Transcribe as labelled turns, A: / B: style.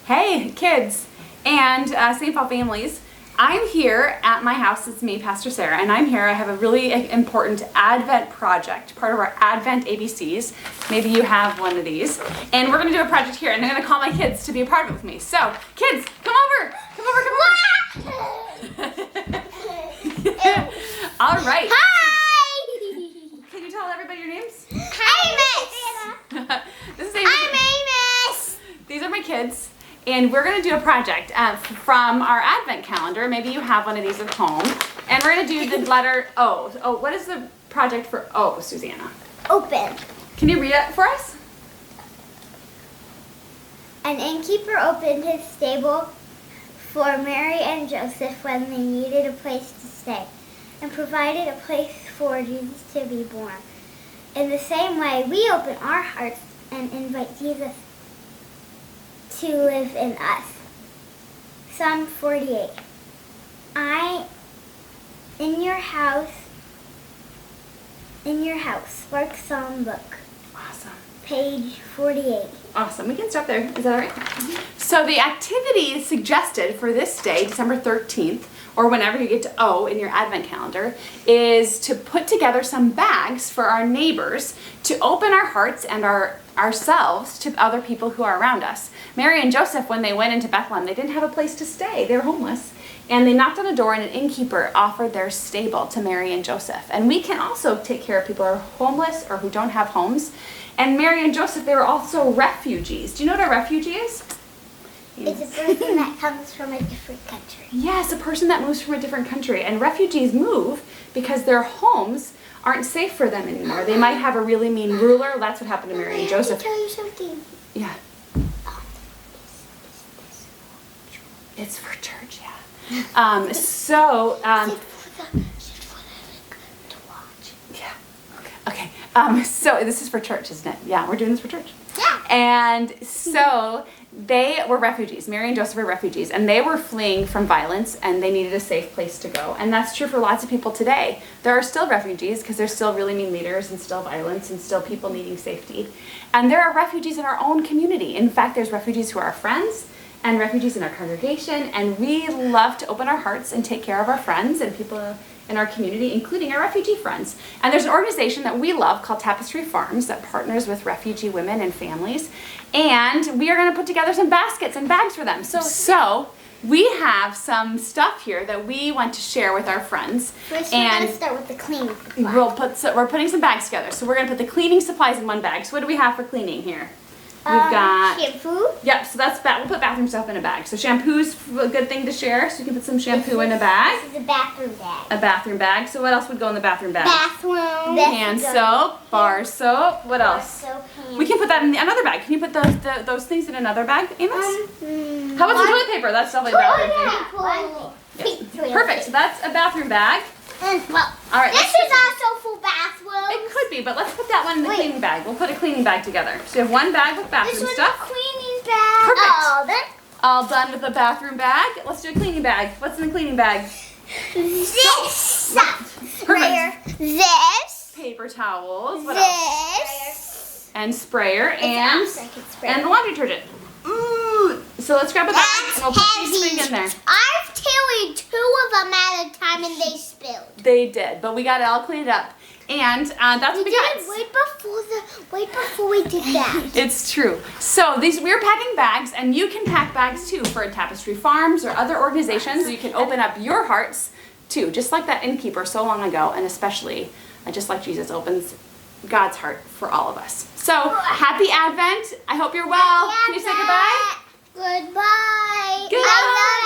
A: Hey kids and St. Paul families, I'm here at my house. It's me, Pastor Sarah, and I'm here. I have a really important Advent project, part of our Advent ABCs. Maybe you have one of these. And we're going to do a project here, and I'm going to call my kids to be a part of it with me. So, kids, come over. All right.
B: Hi!
A: Can you tell everybody your names?
B: Hi, Miss!
A: This is
B: I'm Amos!
A: These are my kids. And we're going to do a project from our Advent calendar. Maybe you have one of these at home. And we're going to do the letter O. Oh, what is the project for O, Susanna?
B: Open.
A: Can you read it for us?
B: An innkeeper opened his stable for Mary and Joseph when they needed a place to stay, and provided a place for Jesus to be born. In the same way, we open our hearts and invite Jesus to live in us. Psalm 48. In your house, Spark Psalm book.
A: Awesome.
B: Page 48.
A: Awesome. We can stop there. Is that all right? Mm-hmm. So the activity suggested for this day, December 13th, or whenever you get to O in your Advent calendar, is to put together some bags for our neighbors to open our hearts and ourselves to other people who are around us. Mary and Joseph, when they went into Bethlehem, they didn't have a place to stay. They were homeless. And they knocked on a door, and an innkeeper offered their stable to Mary and Joseph. And we can also take care of people who are homeless or who don't have homes. And Mary and Joseph, they were also refugees. Do you know what a refugee is?
B: It's a person that comes from a different country.
A: Yes, a person that moves from a different country. And refugees move because their homes aren't safe for them anymore. They might have a really mean ruler. That's what happened to Mary and Joseph.
B: Can I tell you something?
A: Yeah. It's for church, yeah. Okay. So this is for church, isn't it? Yeah, we're doing this for church.
B: Yeah.
A: And so they were refugees. Mary and Joseph were refugees, and they were fleeing from violence, and they needed a safe place to go. And that's true for lots of people today. There are still refugees because there's still really mean leaders and still violence and still people needing safety. And there are refugees in our own community. In fact, there's refugees who are our friends and refugees in our congregation, and we love to open our hearts and take care of our friends and people in our community, including our refugee friends. And there's an organization that we love called Tapestry Farms that partners with refugee women and families, and we are going to put together some baskets and bags for them. So we have some stuff here that we want to share with our friends.
B: First, we're going to start with the cleaning supplies.
A: We're putting some bags together. So we're going to put the cleaning supplies in one bag. So what do we have for cleaning here? We've got
B: shampoo.
A: Yep, so we'll put bathroom stuff in a bag. So shampoo's a good thing to share, so you can put some shampoo in a bag.
B: This is a bathroom bag.
A: A bathroom bag. So what else would go in the bathroom bag?
B: Bathroom.
A: Hand soap, bar soap. What else?
B: Soap,
A: We can put that in another bag. Can you put those things in another bag, Amos? How about some toilet paper? That's definitely a bathroom thing.
B: Yep.
A: Perfect. So that's a bathroom bag.
B: Well,
A: all right.
B: This is also for bathrooms.
A: It could be, but let's put that one in the cleaning bag. We'll put a cleaning bag together. So you have one bag with bathroom
B: this
A: stuff.
B: This cleaning bag.
A: Perfect. All done with the bathroom bag. Let's do a cleaning bag. What's in the cleaning bag?
B: This stuff. Sprayer. This.
A: Paper towels. What else? And sprayer and the laundry detergent. Ooh. So let's grab a bag and we'll put these things in there.
B: I've carried 2 of them at a time and they spilled.
A: They did, but we got it all cleaned up. And that's
B: we
A: because
B: did it right before we did that.
A: It's true. So we're packing bags, and you can pack bags too for Tapestry Farms or other organizations. So you can open up your hearts too, just like that innkeeper so long ago, and especially just like Jesus opens God's heart for all of us. So happy Advent. I hope you're well. Can you say goodbye?
B: Goodbye.
A: Goodbye.